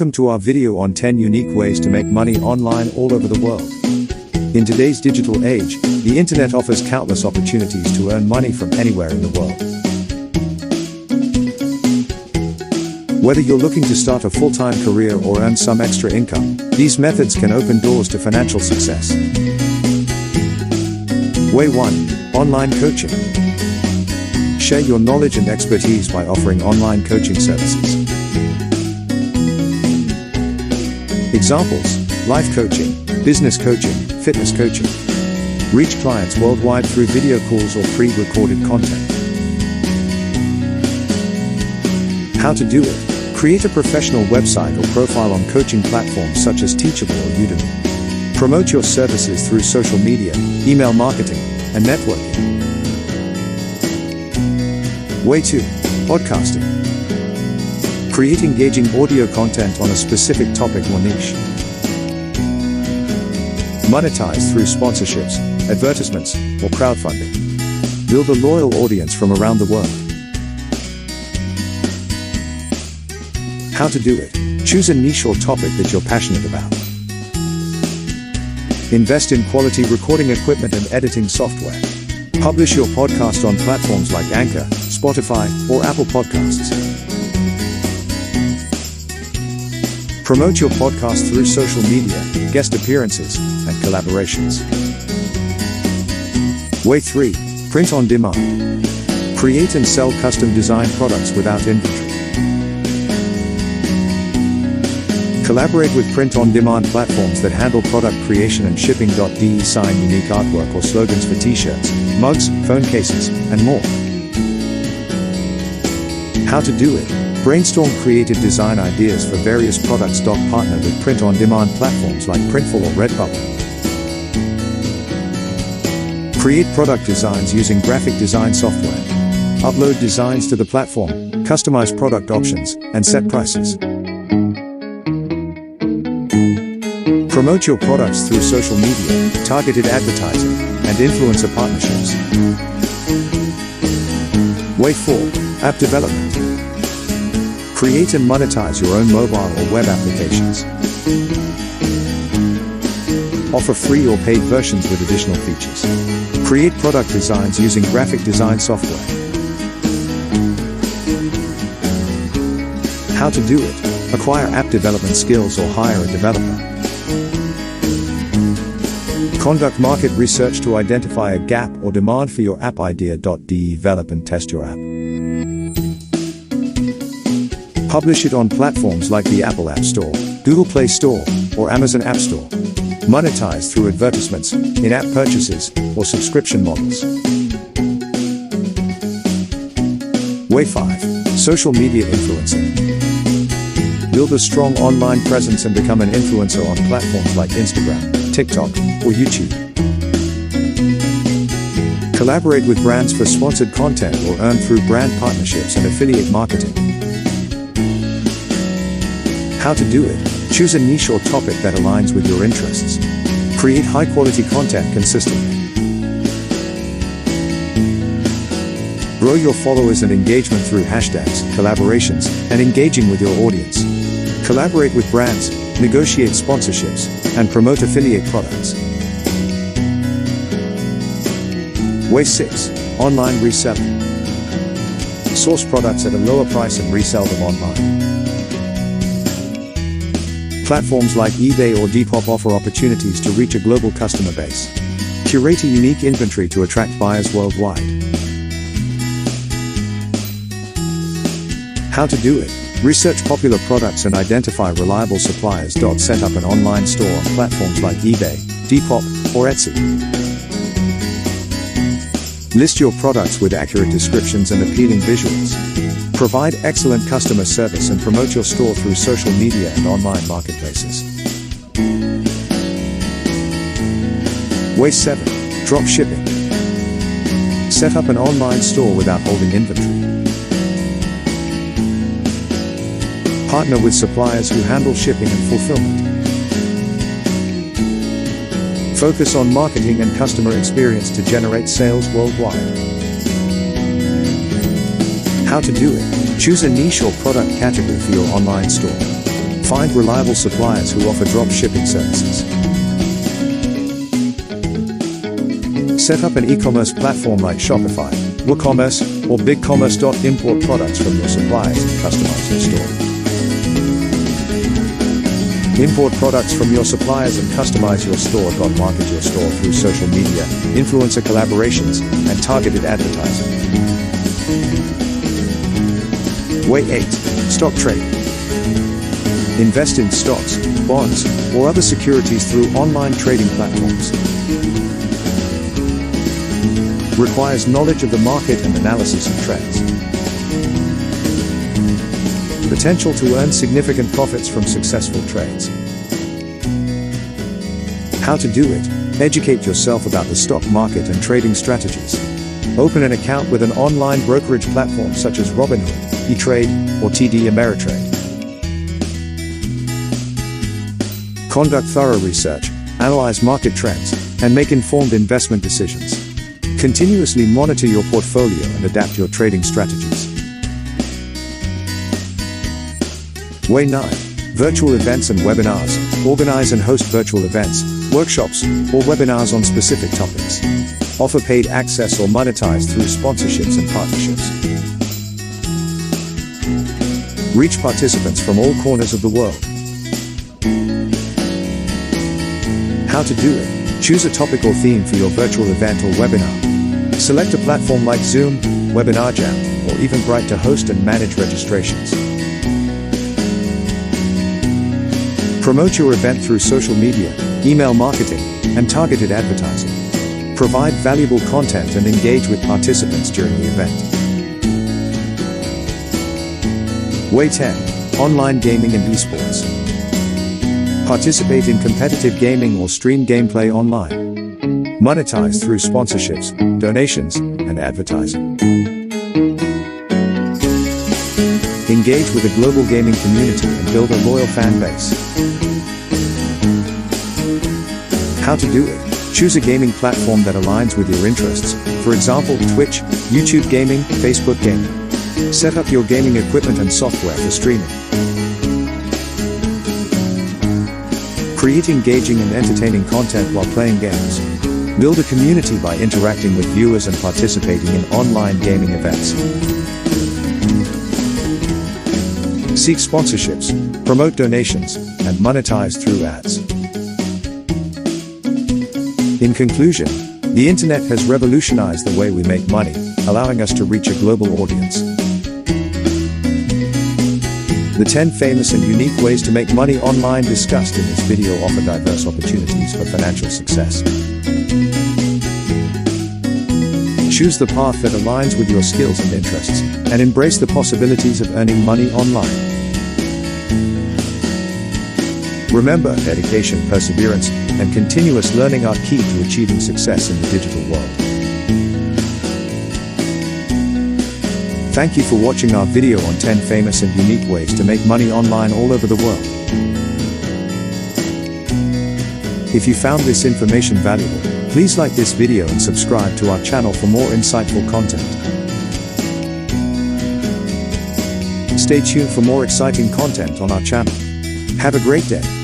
Welcome to our video on 10 unique ways to make money online all over the world. In today's digital age, the internet offers countless opportunities to earn money from anywhere in the world. Whether you're looking to start a full-time career or earn some extra income, these methods can open doors to financial success. Way 1. Online coaching. Share your knowledge and expertise by offering online coaching services. Examples: life coaching, business coaching, fitness coaching. Reach clients worldwide through video calls or pre-recorded content. How to do it. Create a professional website or profile on coaching platforms such as Teachable or Udemy. Promote your services through social media, email marketing, and networking. Way 2. Podcasting. Create engaging audio content on a specific topic or niche. Monetize through sponsorships, advertisements, or crowdfunding. Build a loyal audience from around the world. How to do it. Choose a niche or topic that you're passionate about. Invest in quality recording equipment and editing software. Publish your podcast on platforms like Anchor, Spotify, or Apple Podcasts. Promote your podcast through social media, guest appearances, and collaborations. Way 3. Print on demand. Create and sell custom designed products without inventory. Collaborate with print-on-demand platforms that handle product creation and shipping. Design unique artwork or slogans for t-shirts, mugs, phone cases, and more. How to do it. Brainstorm creative design ideas for various products. Partner with print-on-demand platforms like Printful or Redbubble. Create product designs using graphic design software. Upload designs to the platform, customize product options, and set prices. Promote your products through social media, targeted advertising, and influencer partnerships. Way 4. App development. Create and monetize your own mobile or web applications. Offer free or paid versions with additional features. Create product designs using graphic design software. How to do it. Acquire app development skills or hire a developer. Conduct market research to identify a gap or demand for your app idea. Develop and test your app. Publish it on platforms like the Apple App Store, Google Play Store, or Amazon App Store. Monetize through advertisements, in-app purchases, or subscription models. Way 5. Social media influencing. Build a strong online presence and become an influencer on platforms like Instagram, TikTok, or YouTube. Collaborate with brands for sponsored content or earn through brand partnerships and affiliate marketing. How to do it. Choose a niche or topic that aligns with your interests. Create high-quality content consistently. Grow your followers and engagement through hashtags, collaborations, and engaging with your audience. Collaborate with brands, negotiate sponsorships, and promote affiliate products. Way 6. Online reselling. Source products at a lower price and resell them online. Platforms like eBay or Depop offer opportunities to reach a global customer base. Curate a unique inventory to attract buyers worldwide. How to do it. Research popular products and identify reliable suppliers. Set up an online store on platforms like eBay, Depop, or Etsy. List your products with accurate descriptions and appealing visuals. Provide excellent customer service and promote your store through social media and online marketplaces. Way 7. Drop shipping. Set up an online store without holding inventory. Partner with suppliers who handle shipping and fulfillment. Focus on marketing and customer experience to generate sales worldwide. How to do it. Choose a niche or product category for your online store. Find reliable suppliers who offer drop shipping services. Set up an e-commerce platform like Shopify, WooCommerce, or BigCommerce. Import products from your suppliers and customize your store. Import products from your suppliers and customize your store. Market your store through social media, influencer collaborations, and targeted advertising. Way 8. Stock trading. Invest in stocks, bonds, or other securities through online trading platforms. Requires knowledge of the market and analysis of trends. Potential to earn significant profits from successful trades. How to do it? Educate yourself about the stock market and trading strategies. Open an account with an online brokerage platform such as Robinhood, E-Trade, or TD Ameritrade. Conduct thorough research, analyze market trends, and make informed investment decisions. Continuously monitor your portfolio and adapt your trading strategies. Way 9. Virtual events and webinars. Organize and host virtual events, workshops, or webinars on specific topics. Offer paid access or monetize through sponsorships and partnerships. Reach participants from all corners of the world. How to do it? Choose a topic or theme for your virtual event or webinar. Select a platform like Zoom, Webinar Jam, or Eventbrite to host and manage registrations. Promote your event through social media, email marketing, and targeted advertising. Provide valuable content and engage with participants during the event. Way 10. Online gaming and esports. Participate in competitive gaming or stream gameplay online. Monetize through sponsorships, donations, and advertising. Engage with a global gaming community and build a loyal fan base. How to do it? Choose a gaming platform that aligns with your interests, for example, Twitch, YouTube gaming, Facebook gaming. Set up your gaming equipment and software for streaming. Create engaging and entertaining content while playing games. Build a community by interacting with viewers and participating in online gaming events. Seek sponsorships, promote donations, and monetize through ads. In conclusion, the internet has revolutionized the way we make money, allowing us to reach a global audience. The 10 famous and unique ways to make money online discussed in this video offer diverse opportunities for financial success. Choose the path that aligns with your skills and interests, and embrace the possibilities of earning money online. Remember, dedication, perseverance, and continuous learning are key to achieving success in the digital world. Thank you for watching our video on 10 famous and unique ways to make money online all over the world. If you found this information valuable, please like this video and subscribe to our channel for more insightful content. Stay tuned for more exciting content on our channel. Have a great day.